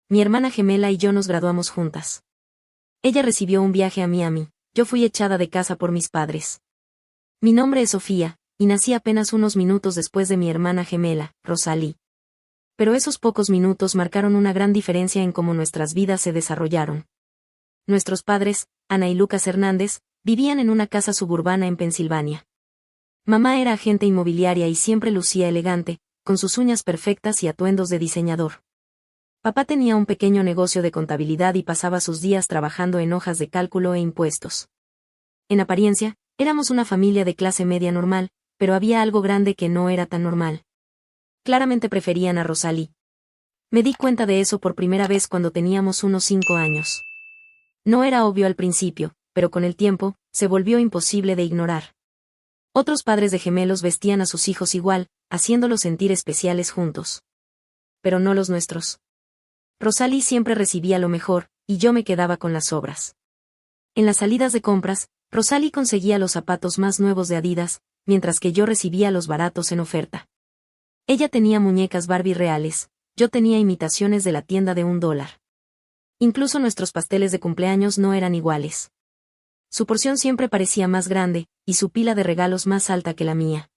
mi hermana gemela y yo nos graduamos juntas. Ella recibió un viaje a Miami, yo fui echada de casa por mis padres. Mi nombre es Sofía, y nací apenas unos minutos después de mi hermana gemela, Rosalí. Pero esos pocos minutos marcaron una gran diferencia en cómo nuestras vidas se desarrollaron. Nuestros padres, Ana y Lucas Hernández, vivían en una casa suburbana en Pensilvania. Mamá era agente inmobiliaria y siempre lucía elegante, con sus uñas perfectas y atuendos de diseñador. Papá tenía un pequeño negocio de contabilidad y pasaba sus días trabajando en hojas de cálculo e impuestos. En apariencia, éramos una familia de clase media normal, pero había algo grande que no era tan normal. Claramente preferían a Rosalí. Me di cuenta de eso por primera vez cuando teníamos unos 5 años. No era obvio al principio, pero con el tiempo, se volvió imposible de ignorar. Otros padres de gemelos vestían a sus hijos igual, haciéndolos sentir especiales juntos. Pero no los nuestros. Rosalí siempre recibía lo mejor, y yo me quedaba con las sobras. En las salidas de compras, Rosalí conseguía los zapatos más nuevos de Adidas, mientras que yo recibía los baratos en oferta. Ella tenía muñecas Barbie reales, yo tenía imitaciones de la tienda de $1. Incluso nuestros pasteles de cumpleaños no eran iguales. Su porción siempre parecía más grande, y su pila de regalos más alta que la mía.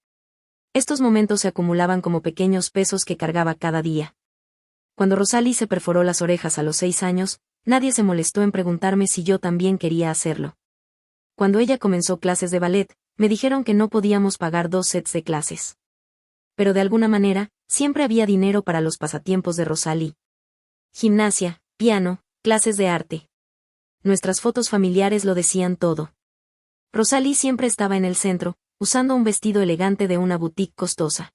Estos momentos se acumulaban como pequeños pesos que cargaba cada día. Cuando Rosalí se perforó las orejas a los 6 años, nadie se molestó en preguntarme si yo también quería hacerlo. Cuando ella comenzó clases de ballet, me dijeron que no podíamos pagar 2 sets de clases. Pero de alguna manera, siempre había dinero para los pasatiempos de Rosalí. Gimnasia, piano, clases de arte. Nuestras fotos familiares lo decían todo. Rosalí siempre estaba en el centro, usando un vestido elegante de una boutique costosa.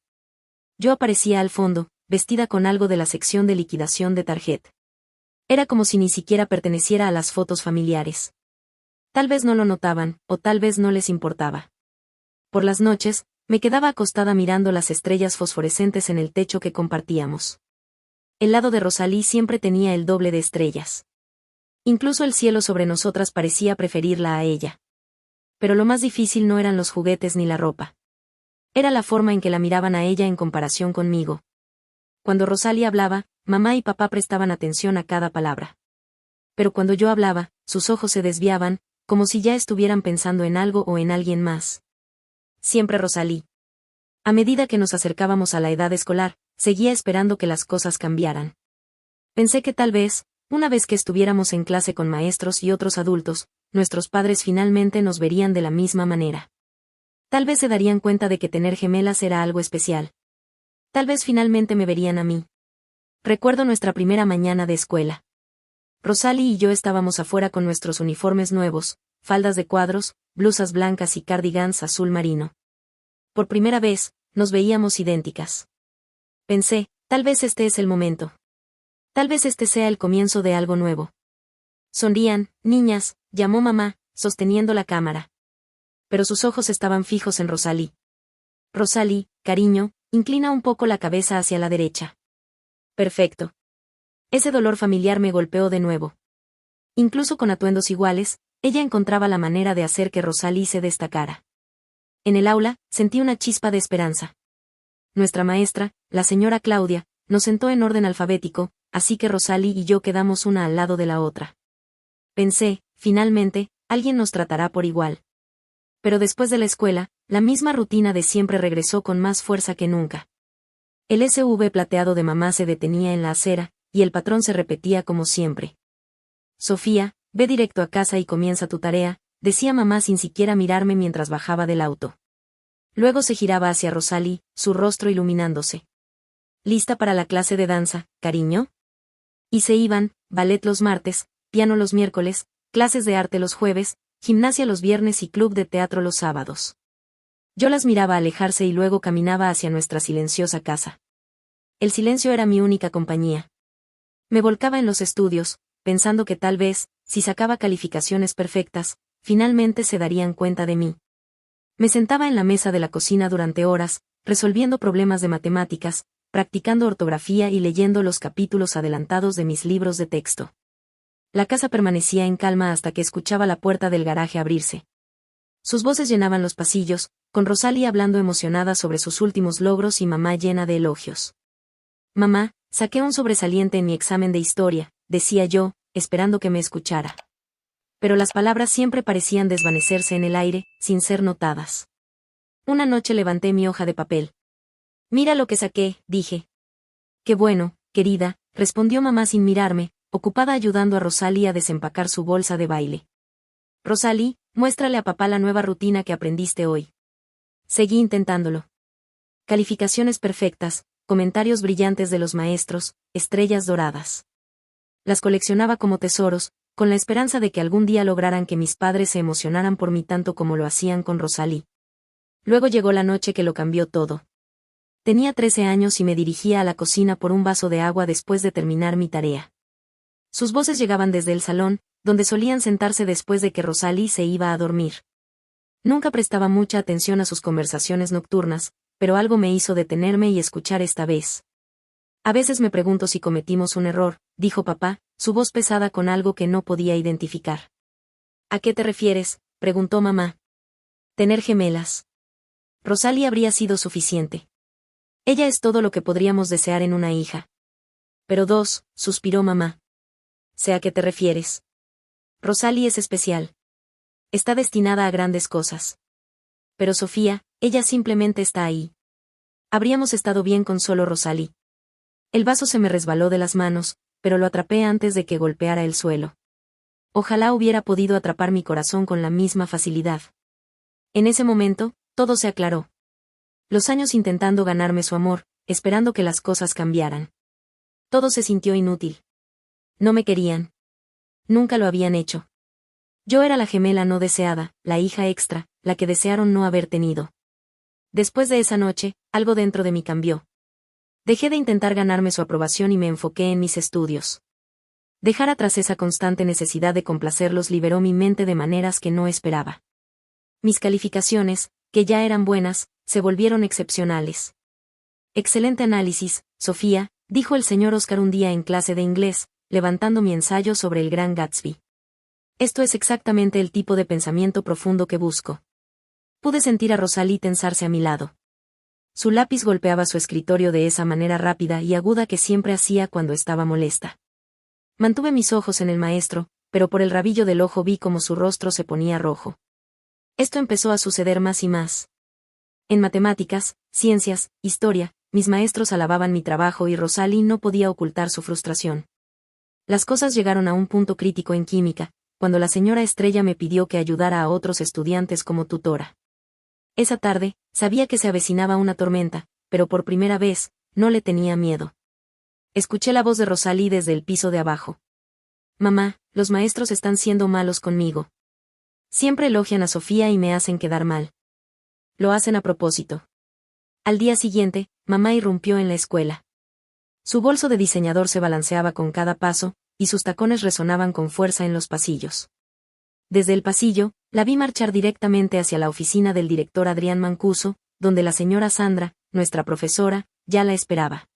Yo aparecía al fondo, vestida con algo de la sección de liquidación de Target. Era como si ni siquiera perteneciera a las fotos familiares. Tal vez no lo notaban, o tal vez no les importaba. Por las noches, me quedaba acostada mirando las estrellas fosforescentes en el techo que compartíamos. El lado de Rosalí siempre tenía el doble de estrellas. Incluso el cielo sobre nosotras parecía preferirla a ella. Pero lo más difícil no eran los juguetes ni la ropa. Era la forma en que la miraban a ella en comparación conmigo. Cuando Rosalí hablaba, mamá y papá prestaban atención a cada palabra. Pero cuando yo hablaba, sus ojos se desviaban, como si ya estuvieran pensando en algo o en alguien más. Siempre Rosalí. A medida que nos acercábamos a la edad escolar, seguía esperando que las cosas cambiaran. Pensé que tal vez, una vez que estuviéramos en clase con maestros y otros adultos, nuestros padres finalmente nos verían de la misma manera. Tal vez se darían cuenta de que tener gemelas era algo especial. Tal vez finalmente me verían a mí. Recuerdo nuestra primera mañana de escuela. Rosalí y yo estábamos afuera con nuestros uniformes nuevos, faldas de cuadros, blusas blancas y cardigans azul marino. Por primera vez, nos veíamos idénticas. Pensé, tal vez este es el momento. Tal vez este sea el comienzo de algo nuevo. Sonrían, niñas, llamó mamá, sosteniendo la cámara. Pero sus ojos estaban fijos en Rosalí. Rosalí, cariño, inclina un poco la cabeza hacia la derecha. Perfecto. Ese dolor familiar me golpeó de nuevo. Incluso con atuendos iguales, ella encontraba la manera de hacer que Rosalí se destacara. En el aula, sentí una chispa de esperanza. Nuestra maestra, la señora Claudia, nos sentó en orden alfabético, así que Rosalí y yo quedamos una al lado de la otra. Pensé, finalmente, alguien nos tratará por igual. Pero después de la escuela, la misma rutina de siempre regresó con más fuerza que nunca. El SUV plateado de mamá se detenía en la acera, y el patrón se repetía como siempre. Sofía, ve directo a casa y comienza tu tarea, decía mamá sin siquiera mirarme mientras bajaba del auto. Luego se giraba hacia Rosalí, su rostro iluminándose. ¿Lista para la clase de danza, cariño? Y se iban, ballet los martes, piano los miércoles, clases de arte los jueves, gimnasia los viernes y club de teatro los sábados. Yo las miraba alejarse y luego caminaba hacia nuestra silenciosa casa. El silencio era mi única compañía. Me volcaba en los estudios, pensando que tal vez, si sacaba calificaciones perfectas, finalmente se darían cuenta de mí. Me sentaba en la mesa de la cocina durante horas, resolviendo problemas de matemáticas, practicando ortografía y leyendo los capítulos adelantados de mis libros de texto. La casa permanecía en calma hasta que escuchaba la puerta del garaje abrirse. Sus voces llenaban los pasillos, con Rosalí hablando emocionada sobre sus últimos logros y mamá llena de elogios. Mamá, Saqué un sobresaliente en mi examen de historia, decía yo, esperando que me escuchara. Pero las palabras siempre parecían desvanecerse en el aire, sin ser notadas. Una noche levanté mi hoja de papel. Mira lo que saqué, dije. Qué bueno, querida, respondió mamá sin mirarme, ocupada ayudando a Rosalie a desempacar su bolsa de baile. Rosalie, muéstrale a papá la nueva rutina que aprendiste hoy. Seguí intentándolo. Calificaciones perfectas, comentarios brillantes de los maestros, estrellas doradas. Las coleccionaba como tesoros, con la esperanza de que algún día lograran que mis padres se emocionaran por mí tanto como lo hacían con Rosalie. Luego llegó la noche que lo cambió todo. Tenía 13 años y me dirigía a la cocina por un vaso de agua después de terminar mi tarea. Sus voces llegaban desde el salón, donde solían sentarse después de que Rosalie se iba a dormir. Nunca prestaba mucha atención a sus conversaciones nocturnas, pero algo me hizo detenerme y escuchar esta vez. A veces me pregunto si cometimos un error, dijo papá, su voz pesada con algo que no podía identificar. ¿A qué te refieres?, preguntó mamá. Tener gemelas. Rosalie habría sido suficiente. Ella es todo lo que podríamos desear en una hija. Pero dos, suspiró mamá. Sé a qué te refieres. Rosalie es especial. Está destinada a grandes cosas. Pero Sofía, ella simplemente está ahí. Habríamos estado bien con solo Rosalie. El vaso se me resbaló de las manos, pero lo atrapé antes de que golpeara el suelo. Ojalá hubiera podido atrapar mi corazón con la misma facilidad. En ese momento, todo se aclaró. Los años intentando ganarme su amor, esperando que las cosas cambiaran. Todo se sintió inútil. No me querían. Nunca lo habían hecho. Yo era la gemela no deseada, la hija extra, la que desearon no haber tenido. Después de esa noche, algo dentro de mí cambió. Dejé de intentar ganarme su aprobación y me enfoqué en mis estudios. Dejar atrás esa constante necesidad de complacerlos liberó mi mente de maneras que no esperaba. Mis calificaciones, que ya eran buenas, se volvieron excepcionales. Excelente análisis, Sofía, dijo el señor Oscar un día en clase de inglés, levantando mi ensayo sobre el Gran Gatsby. Esto es exactamente el tipo de pensamiento profundo que busco. Pude sentir a Rosalie tensarse a mi lado. Su lápiz golpeaba su escritorio de esa manera rápida y aguda que siempre hacía cuando estaba molesta. Mantuve mis ojos en el maestro, pero por el rabillo del ojo vi cómo su rostro se ponía rojo. Esto empezó a suceder más y más. En matemáticas, ciencias, historia, mis maestros alababan mi trabajo y Rosalie no podía ocultar su frustración. Las cosas llegaron a un punto crítico en química, cuando la señora Estrella me pidió que ayudara a otros estudiantes como tutora. Esa tarde, sabía que se avecinaba una tormenta, pero por primera vez, no le tenía miedo. Escuché la voz de Rosalie desde el piso de abajo. Mamá, los maestros están siendo malos conmigo. Siempre elogian a Sofía y me hacen quedar mal. Lo hacen a propósito. Al día siguiente, mamá irrumpió en la escuela. Su bolso de diseñador se balanceaba con cada paso, y sus tacones resonaban con fuerza en los pasillos. Desde el pasillo, la vi marchar directamente hacia la oficina del director Adrián Mancuso, donde la señora Sandra, nuestra profesora, ya la esperaba.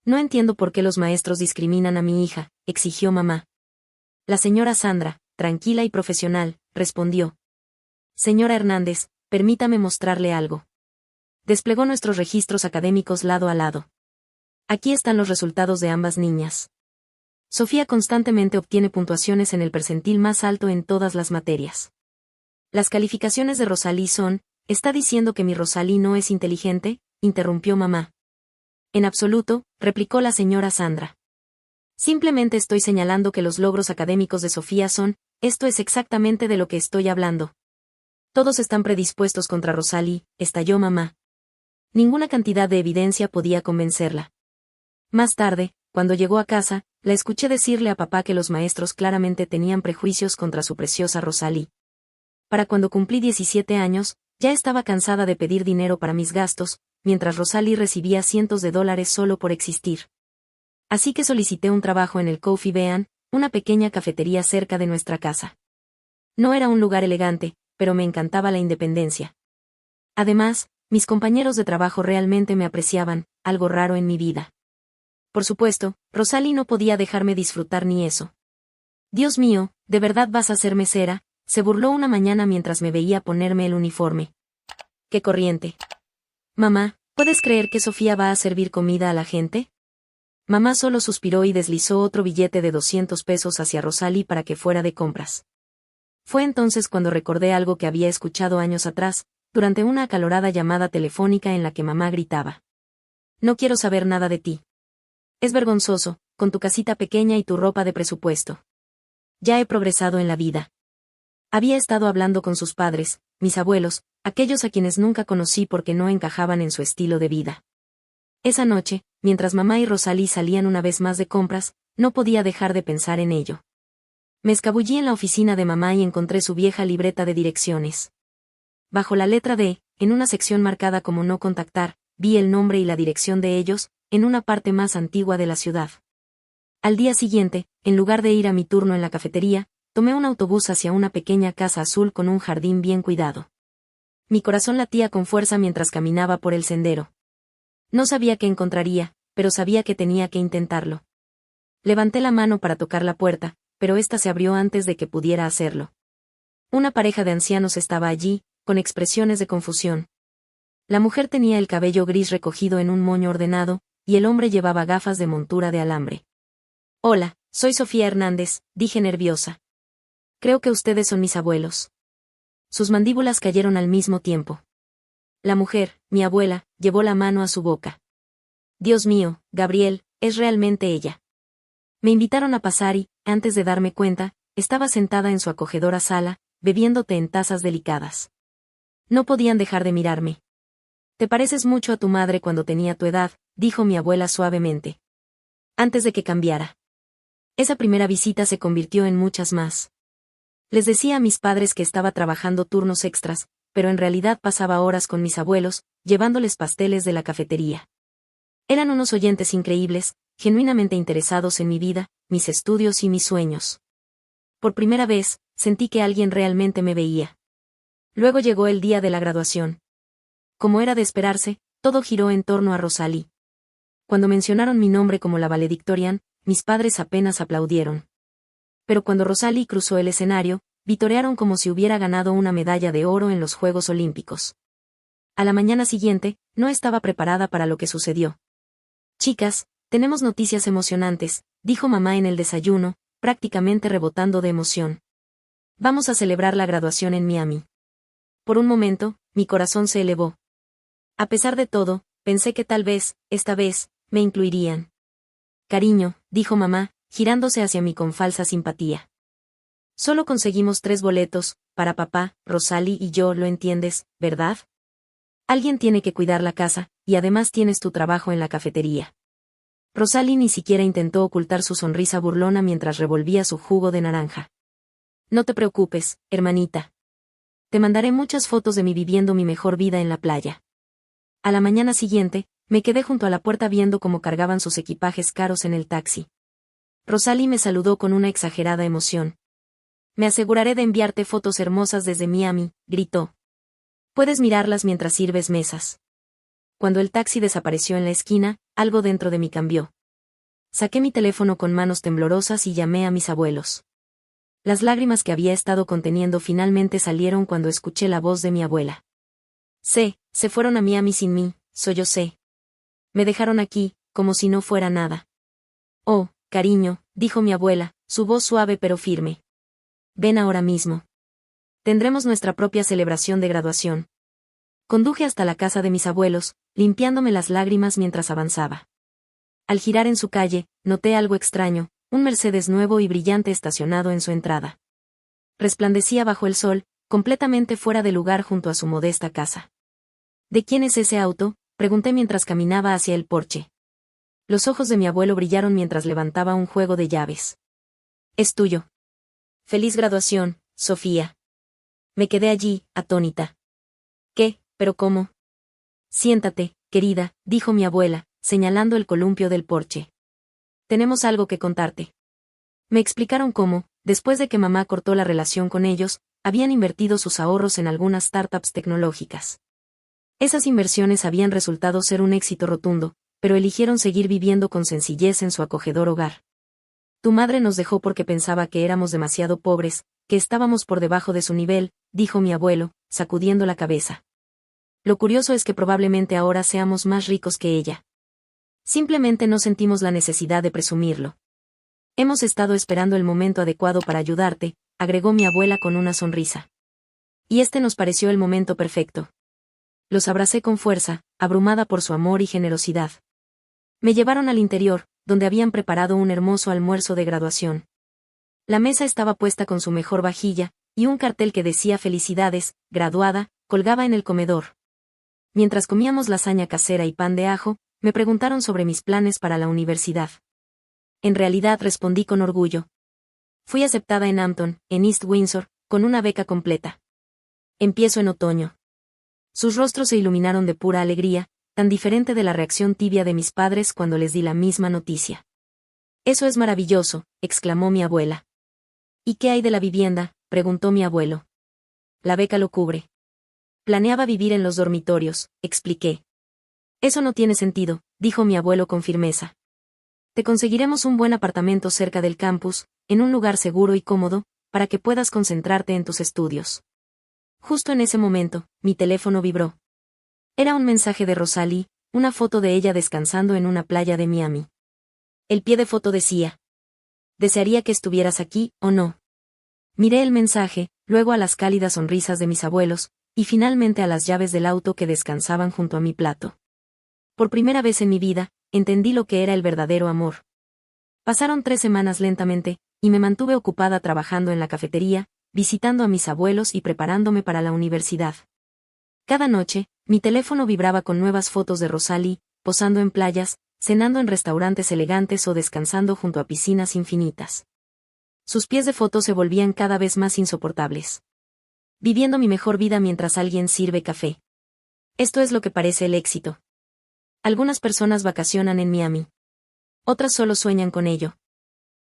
No entiendo por qué los maestros discriminan a mi hija, exigió mamá. La señora Sandra, tranquila y profesional, respondió. Señora Hernández, permítame mostrarle algo. Desplegó nuestros registros académicos lado a lado. Aquí están los resultados de ambas niñas. Sofía constantemente obtiene puntuaciones en el percentil más alto en todas las materias. Las calificaciones de Rosalie son, ¿está diciendo que mi Rosalie no es inteligente?, interrumpió mamá. En absoluto, replicó la señora Sandra. Simplemente estoy señalando que los logros académicos de Sofía son, esto es exactamente de lo que estoy hablando. Todos están predispuestos contra Rosalie, estalló mamá. Ninguna cantidad de evidencia podía convencerla. Más tarde, cuando llegó a casa, la escuché decirle a papá que los maestros claramente tenían prejuicios contra su preciosa Rosalie. Para cuando cumplí 17 años, ya estaba cansada de pedir dinero para mis gastos, mientras Rosalie recibía cientos de dólares solo por existir. Así que solicité un trabajo en el Coffee Bean, una pequeña cafetería cerca de nuestra casa. No era un lugar elegante, pero me encantaba la independencia. Además, mis compañeros de trabajo realmente me apreciaban, algo raro en mi vida. Por supuesto, Rosalie no podía dejarme disfrutar ni eso. Dios mío, ¿de verdad vas a ser mesera?, se burló una mañana mientras me veía ponerme el uniforme. ¡Qué corriente! Mamá, ¿puedes creer que Sofía va a servir comida a la gente? Mamá solo suspiró y deslizó otro billete de 200 pesos hacia Rosalie para que fuera de compras. Fue entonces cuando recordé algo que había escuchado años atrás, durante una acalorada llamada telefónica en la que mamá gritaba: "No quiero saber nada de ti. Es vergonzoso, con tu casita pequeña y tu ropa de presupuesto. Ya he progresado en la vida". Había estado hablando con sus padres, mis abuelos, aquellos a quienes nunca conocí porque no encajaban en su estilo de vida. Esa noche, mientras mamá y Rosalie salían una vez más de compras, no podía dejar de pensar en ello. Me escabullí en la oficina de mamá y encontré su vieja libreta de direcciones. Bajo la letra D, en una sección marcada como no contactar, vi el nombre y la dirección de ellos, en una parte más antigua de la ciudad. Al día siguiente, en lugar de ir a mi turno en la cafetería, tomé un autobús hacia una pequeña casa azul con un jardín bien cuidado. Mi corazón latía con fuerza mientras caminaba por el sendero. No sabía qué encontraría, pero sabía que tenía que intentarlo. Levanté la mano para tocar la puerta, pero ésta se abrió antes de que pudiera hacerlo. Una pareja de ancianos estaba allí, con expresiones de confusión. La mujer tenía el cabello gris recogido en un moño ordenado, y el hombre llevaba gafas de montura de alambre. «Hola, soy Sofía Hernández», dije nerviosa. «Creo que ustedes son mis abuelos». Sus mandíbulas cayeron al mismo tiempo. La mujer, mi abuela, llevó la mano a su boca. «Dios mío, Gabriel, es realmente ella». Me invitaron a pasar y, antes de darme cuenta, estaba sentada en su acogedora sala, bebiendo té en tazas delicadas. No podían dejar de mirarme. «Te pareces mucho a tu madre cuando tenía tu edad», dijo mi abuela suavemente. Antes de que cambiara. Esa primera visita se convirtió en muchas más. Les decía a mis padres que estaba trabajando turnos extras, pero en realidad pasaba horas con mis abuelos, llevándoles pasteles de la cafetería. Eran unos oyentes increíbles, genuinamente interesados en mi vida, mis estudios y mis sueños. Por primera vez, sentí que alguien realmente me veía. Luego llegó el día de la graduación. Como era de esperarse, todo giró en torno a Rosalie. Cuando mencionaron mi nombre como la valedictorian, mis padres apenas aplaudieron. Pero cuando Rosalie cruzó el escenario, vitorearon como si hubiera ganado una medalla de oro en los Juegos Olímpicos. A la mañana siguiente, no estaba preparada para lo que sucedió. «Chicas, tenemos noticias emocionantes», dijo mamá en el desayuno, prácticamente rebotando de emoción. «Vamos a celebrar la graduación en Miami». Por un momento, mi corazón se elevó. A pesar de todo, pensé que tal vez, esta vez, me incluirían. «Cariño», dijo mamá, girándose hacia mí con falsa simpatía. «Solo conseguimos 3 boletos, para papá, Rosalie y yo, lo entiendes, ¿verdad? Alguien tiene que cuidar la casa, y además tienes tu trabajo en la cafetería». Rosalie ni siquiera intentó ocultar su sonrisa burlona mientras revolvía su jugo de naranja. «No te preocupes, hermanita. Te mandaré muchas fotos de mí viviendo mi mejor vida en la playa». A la mañana siguiente, me quedé junto a la puerta viendo cómo cargaban sus equipajes caros en el taxi. Rosalie me saludó con una exagerada emoción. «Me aseguraré de enviarte fotos hermosas desde Miami», gritó. «Puedes mirarlas mientras sirves mesas». Cuando el taxi desapareció en la esquina, algo dentro de mí cambió. Saqué mi teléfono con manos temblorosas y llamé a mis abuelos. Las lágrimas que había estado conteniendo finalmente salieron cuando escuché la voz de mi abuela. Se fueron a Miami sin mí», sollocé. «Me dejaron aquí, como si no fuera nada». «Oh, cariño», dijo mi abuela, su voz suave pero firme. «Ven ahora mismo. Tendremos nuestra propia celebración de graduación». Conduje hasta la casa de mis abuelos, limpiándome las lágrimas mientras avanzaba. Al girar en su calle, noté algo extraño, un Mercedes nuevo y brillante estacionado en su entrada. Resplandecía bajo el sol, completamente fuera de lugar junto a su modesta casa. «¿De quién es ese auto?», pregunté mientras caminaba hacia el porche. Los ojos de mi abuelo brillaron mientras levantaba un juego de llaves. «Es tuyo. Feliz graduación, Sofía». Me quedé allí, atónita. «¿Qué? ¿Pero cómo?» «Siéntate, querida», dijo mi abuela, señalando el columpio del porche. «Tenemos algo que contarte». Me explicaron cómo, después de que mamá cortó la relación con ellos, habían invertido sus ahorros en algunas startups tecnológicas. Esas inversiones habían resultado ser un éxito rotundo, pero eligieron seguir viviendo con sencillez en su acogedor hogar. «Tu madre nos dejó porque pensaba que éramos demasiado pobres, que estábamos por debajo de su nivel», dijo mi abuelo, sacudiendo la cabeza. «Lo curioso es que probablemente ahora seamos más ricos que ella». Simplemente no sentimos la necesidad de presumirlo. Hemos estado esperando el momento adecuado para ayudarte, agregó mi abuela con una sonrisa. Y este nos pareció el momento perfecto. Los abracé con fuerza, abrumada por su amor y generosidad. Me llevaron al interior, donde habían preparado un hermoso almuerzo de graduación. La mesa estaba puesta con su mejor vajilla, y un cartel que decía felicidades, graduada, colgaba en el comedor. Mientras comíamos lasaña casera y pan de ajo, me preguntaron sobre mis planes para la universidad. En realidad respondí con orgullo. Fui aceptada en Hampton, en East Windsor, con una beca completa. Empiezo en otoño. Sus rostros se iluminaron de pura alegría, tan diferente de la reacción tibia de mis padres cuando les di la misma noticia. Eso es maravilloso, exclamó mi abuela. ¿Y qué hay de la vivienda?, preguntó mi abuelo. La beca lo cubre. Planeaba vivir en los dormitorios, expliqué. Eso no tiene sentido, dijo mi abuelo con firmeza. Te conseguiremos un buen apartamento cerca del campus, en un lugar seguro y cómodo, para que puedas concentrarte en tus estudios. Justo en ese momento, mi teléfono vibró. Era un mensaje de Rosalie, una foto de ella descansando en una playa de Miami. El pie de foto decía: desearía que estuvieras aquí, ¿o no? Miré el mensaje, luego a las cálidas sonrisas de mis abuelos, y finalmente a las llaves del auto que descansaban junto a mi plato. Por primera vez en mi vida, entendí lo que era el verdadero amor. Pasaron 3 semanas lentamente, y me mantuve ocupada trabajando en la cafetería, visitando a mis abuelos y preparándome para la universidad. Cada noche, mi teléfono vibraba con nuevas fotos de Rosalie, posando en playas, cenando en restaurantes elegantes o descansando junto a piscinas infinitas. Sus pies de foto se volvían cada vez más insoportables. Viviendo mi mejor vida mientras alguien sirve café. Esto es lo que parece el éxito. Algunas personas vacacionan en Miami. Otras solo sueñan con ello.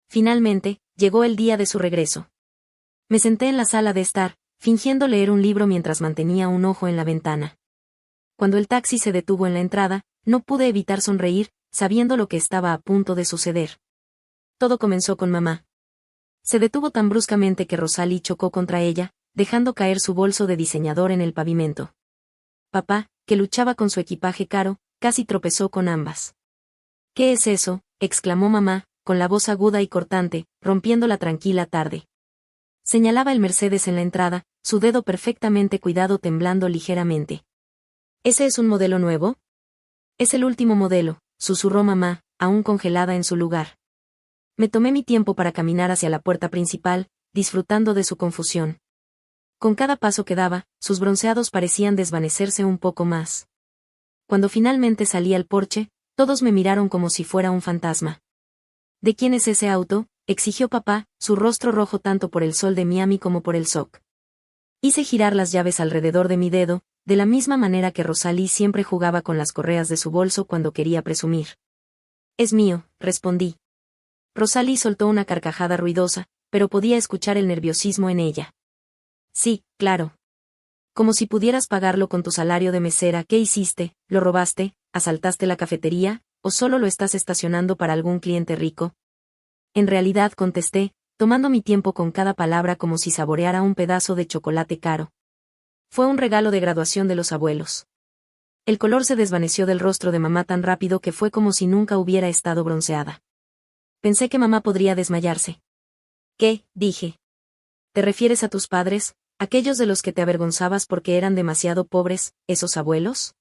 Finalmente, llegó el día de su regreso. Me senté en la sala de estar, fingiendo leer un libro mientras mantenía un ojo en la ventana. Cuando el taxi se detuvo en la entrada, no pude evitar sonreír, sabiendo lo que estaba a punto de suceder. Todo comenzó con mamá. Se detuvo tan bruscamente que Rosalie chocó contra ella, dejando caer su bolso de diseñador en el pavimento. Papá, que luchaba con su equipaje caro, casi tropezó con ambas. ¿Qué es eso?, exclamó mamá, con la voz aguda y cortante, rompiendo la tranquila tarde. Señalaba el Mercedes en la entrada, su dedo perfectamente cuidado temblando ligeramente. ¿Ese es un modelo nuevo? Es el último modelo, susurró mamá, aún congelada en su lugar. Me tomé mi tiempo para caminar hacia la puerta principal, disfrutando de su confusión. Con cada paso que daba, sus bronceados parecían desvanecerse un poco más. Cuando finalmente salí al porche, todos me miraron como si fuera un fantasma. ¿De quién es ese auto?, exigió papá, su rostro rojo tanto por el sol de Miami como por el SOC. Hice girar las llaves alrededor de mi dedo, de la misma manera que Rosalie siempre jugaba con las correas de su bolso cuando quería presumir. Es mío, respondí. Rosalie soltó una carcajada ruidosa, pero podía escuchar el nerviosismo en ella. Sí, claro. Como si pudieras pagarlo con tu salario de mesera. ¿Qué hiciste? ¿Lo robaste? ¿Asaltaste la cafetería? ¿O solo lo estás estacionando para algún cliente rico? En realidad contesté, tomando mi tiempo con cada palabra como si saboreara un pedazo de chocolate caro. Fue un regalo de graduación de los abuelos. El color se desvaneció del rostro de mamá tan rápido que fue como si nunca hubiera estado bronceada. Pensé que mamá podría desmayarse. ¿Qué?, dije. ¿Te refieres a tus padres, aquellos de los que te avergonzabas porque eran demasiado pobres, esos abuelos?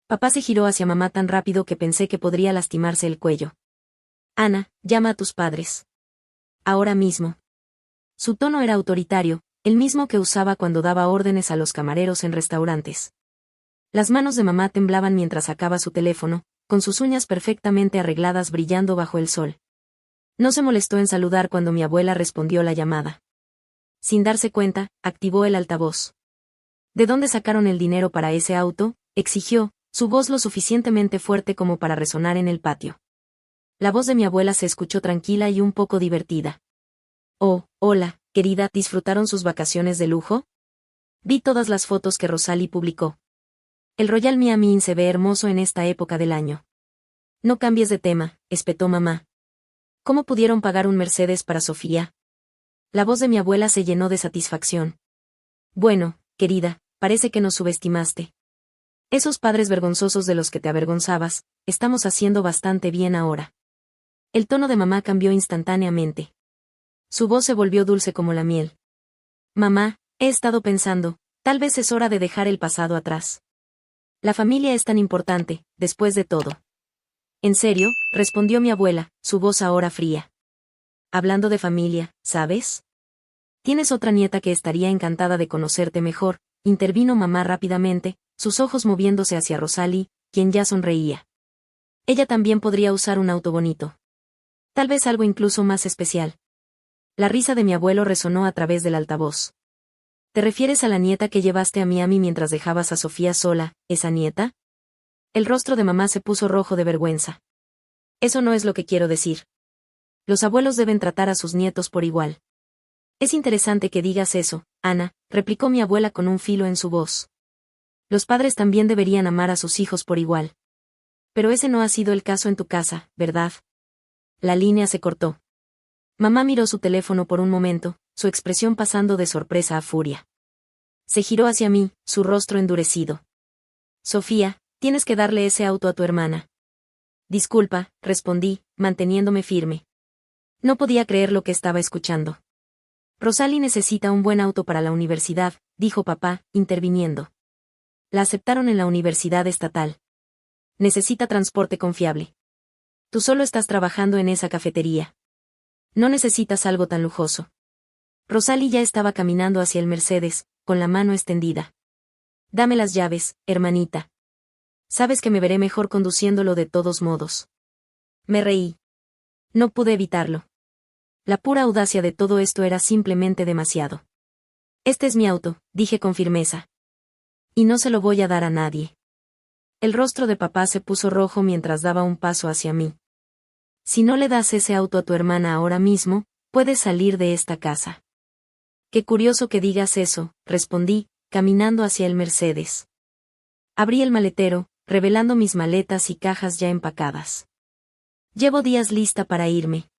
Papá se giró hacia mamá tan rápido que pensé que podría lastimarse el cuello. Ana, llama a tus padres. Ahora mismo. Su tono era autoritario, el mismo que usaba cuando daba órdenes a los camareros en restaurantes. Las manos de mamá temblaban mientras sacaba su teléfono, con sus uñas perfectamente arregladas brillando bajo el sol. No se molestó en saludar cuando mi abuela respondió la llamada. Sin darse cuenta, activó el altavoz. ¿De dónde sacaron el dinero para ese auto?, exigió, su voz lo suficientemente fuerte como para resonar en el patio. La voz de mi abuela se escuchó tranquila y un poco divertida. Oh, hola, querida, ¿disfrutaron sus vacaciones de lujo? Vi todas las fotos que Rosalie publicó. El Royal Miami Inn se ve hermoso en esta época del año. No cambies de tema, espetó mamá. ¿Cómo pudieron pagar un Mercedes para Sofía? La voz de mi abuela se llenó de satisfacción. Bueno, querida, parece que nos subestimaste. Esos padres vergonzosos de los que te avergonzabas, estamos haciendo bastante bien ahora. El tono de mamá cambió instantáneamente. Su voz se volvió dulce como la miel. Mamá, he estado pensando, tal vez es hora de dejar el pasado atrás. La familia es tan importante, después de todo. ¿En serio?, respondió mi abuela, su voz ahora fría. Hablando de familia, ¿sabes? Tienes otra nieta que estaría encantada de conocerte mejor, intervino mamá rápidamente, sus ojos moviéndose hacia Rosalie, quien ya sonreía. Ella también podría usar un auto bonito. Tal vez algo incluso más especial. La risa de mi abuelo resonó a través del altavoz. ¿Te refieres a la nieta que llevaste a Miami mientras dejabas a Sofía sola, esa nieta? El rostro de mamá se puso rojo de vergüenza. Eso no es lo que quiero decir. Los abuelos deben tratar a sus nietos por igual. Es interesante que digas eso, Ana, replicó mi abuela con un filo en su voz. Los padres también deberían amar a sus hijos por igual. Pero ese no ha sido el caso en tu casa, ¿verdad? La línea se cortó. Mamá miró su teléfono por un momento, su expresión pasando de sorpresa a furia. Se giró hacia mí, su rostro endurecido. Sofía, tienes que darle ese auto a tu hermana. Disculpa, respondí, manteniéndome firme. No podía creer lo que estaba escuchando. Rosalie necesita un buen auto para la universidad, dijo papá, interviniendo. La aceptaron en la universidad estatal. Necesita transporte confiable. Tú solo estás trabajando en esa cafetería. No necesitas algo tan lujoso. Rosalie ya estaba caminando hacia el Mercedes, con la mano extendida. Dame las llaves, hermanita. Sabes que me veré mejor conduciéndolo de todos modos. Me reí. No pude evitarlo. La pura audacia de todo esto era simplemente demasiado. Este es mi auto, dije con firmeza. Y no se lo voy a dar a nadie. El rostro de papá se puso rojo mientras daba un paso hacia mí. Si no le das ese auto a tu hermana ahora mismo, puedes salir de esta casa. Qué curioso que digas eso, respondí, caminando hacia el Mercedes. Abrí el maletero, revelando mis maletas y cajas ya empacadas. Llevo días lista para irme.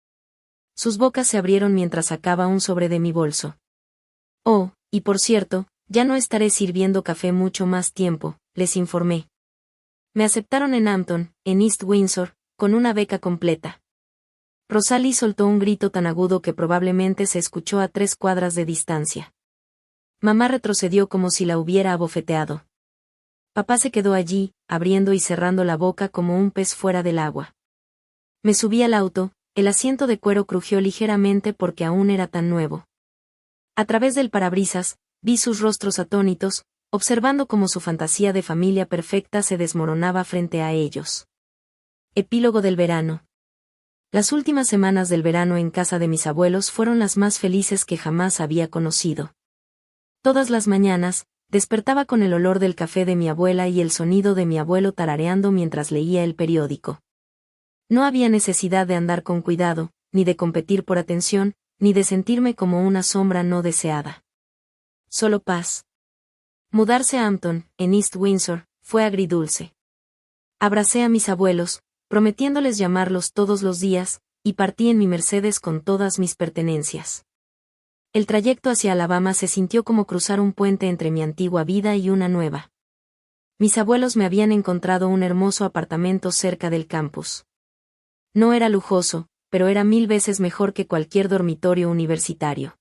Sus bocas se abrieron mientras sacaba un sobre de mi bolso. Oh, y por cierto, ya no estaré sirviendo café mucho más tiempo, les informé. Me aceptaron en Hampton, en East Windsor, con una beca completa. Rosalie soltó un grito tan agudo que probablemente se escuchó a 3 cuadras de distancia. Mamá retrocedió como si la hubiera abofeteado. Papá se quedó allí, abriendo y cerrando la boca como un pez fuera del agua. Me subí al auto, el asiento de cuero crujió ligeramente porque aún era tan nuevo. A través del parabrisas, vi sus rostros atónitos, observando cómo su fantasía de familia perfecta se desmoronaba frente a ellos. Epílogo del verano. Las últimas semanas del verano en casa de mis abuelos fueron las más felices que jamás había conocido. Todas las mañanas, despertaba con el olor del café de mi abuela y el sonido de mi abuelo tarareando mientras leía el periódico. No había necesidad de andar con cuidado, ni de competir por atención, ni de sentirme como una sombra no deseada. Solo paz. Mudarse a Hampton, en East Windsor, fue agridulce. Abracé a mis abuelos, prometiéndoles llamarlos todos los días, y partí en mi Mercedes con todas mis pertenencias. El trayecto hacia Alabama se sintió como cruzar un puente entre mi antigua vida y una nueva. Mis abuelos me habían encontrado un hermoso apartamento cerca del campus. No era lujoso, pero era 1000 veces mejor que cualquier dormitorio universitario.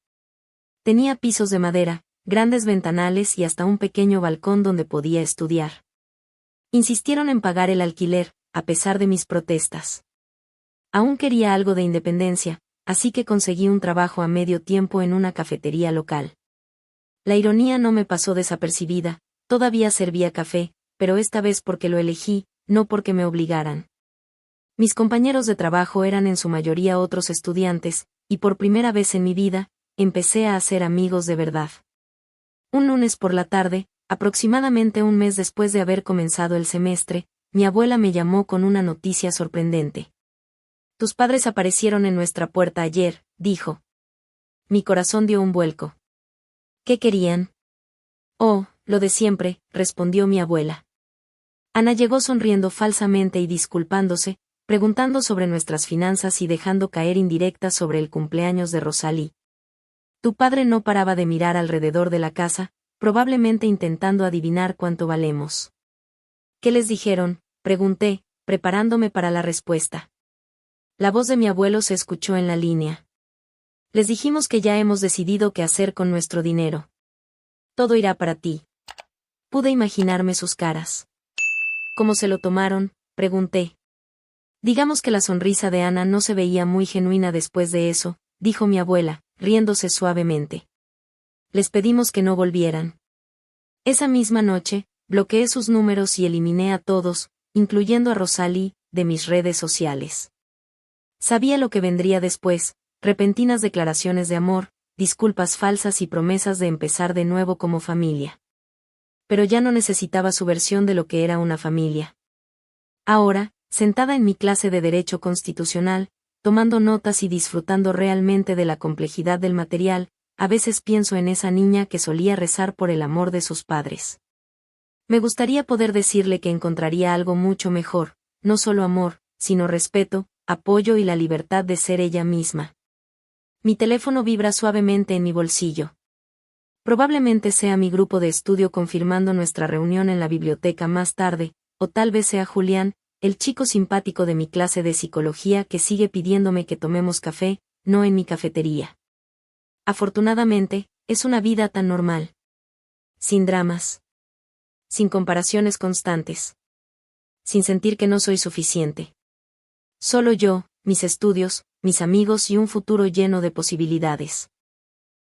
Tenía pisos de madera, grandes ventanales y hasta un pequeño balcón donde podía estudiar. Insistieron en pagar el alquiler, a pesar de mis protestas. Aún quería algo de independencia, así que conseguí un trabajo a medio tiempo en una cafetería local. La ironía no me pasó desapercibida, todavía servía café, pero esta vez porque lo elegí, no porque me obligaran. Mis compañeros de trabajo eran en su mayoría otros estudiantes, y por primera vez en mi vida, empecé a hacer amigos de verdad. Un lunes por la tarde, aproximadamente un mes después de haber comenzado el semestre, mi abuela me llamó con una noticia sorprendente. Tus padres aparecieron en nuestra puerta ayer, dijo. Mi corazón dio un vuelco. ¿Qué querían? Oh, lo de siempre, respondió mi abuela. Ana llegó sonriendo falsamente y disculpándose, preguntando sobre nuestras finanzas y dejando caer indirectas sobre el cumpleaños de Rosalie. Tu padre no paraba de mirar alrededor de la casa, probablemente intentando adivinar cuánto valemos. ¿Qué les dijeron?, pregunté, preparándome para la respuesta. La voz de mi abuelo se escuchó en la línea. Les dijimos que ya hemos decidido qué hacer con nuestro dinero. Todo irá para ti. Pude imaginarme sus caras. ¿Cómo se lo tomaron?, pregunté. Digamos que la sonrisa de Ana no se veía muy genuina después de eso, dijo mi abuela, riéndose suavemente. Les pedimos que no volvieran. Esa misma noche, bloqueé sus números y eliminé a todos, incluyendo a Rosalie, de mis redes sociales. Sabía lo que vendría después, repentinas declaraciones de amor, disculpas falsas y promesas de empezar de nuevo como familia. Pero ya no necesitaba su versión de lo que era una familia. Ahora, sentada en mi clase de Derecho Constitucional, tomando notas y disfrutando realmente de la complejidad del material, a veces pienso en esa niña que solía rezar por el amor de sus padres. Me gustaría poder decirle que encontraría algo mucho mejor, no solo amor, sino respeto, apoyo y la libertad de ser ella misma. Mi teléfono vibra suavemente en mi bolsillo. Probablemente sea mi grupo de estudio confirmando nuestra reunión en la biblioteca más tarde, o tal vez sea Julián, el chico simpático de mi clase de psicología que sigue pidiéndome que tomemos café, no en mi cafetería. Afortunadamente, es una vida tan normal. Sin dramas. Sin comparaciones constantes. Sin sentir que no soy suficiente. Solo yo, mis estudios, mis amigos y un futuro lleno de posibilidades.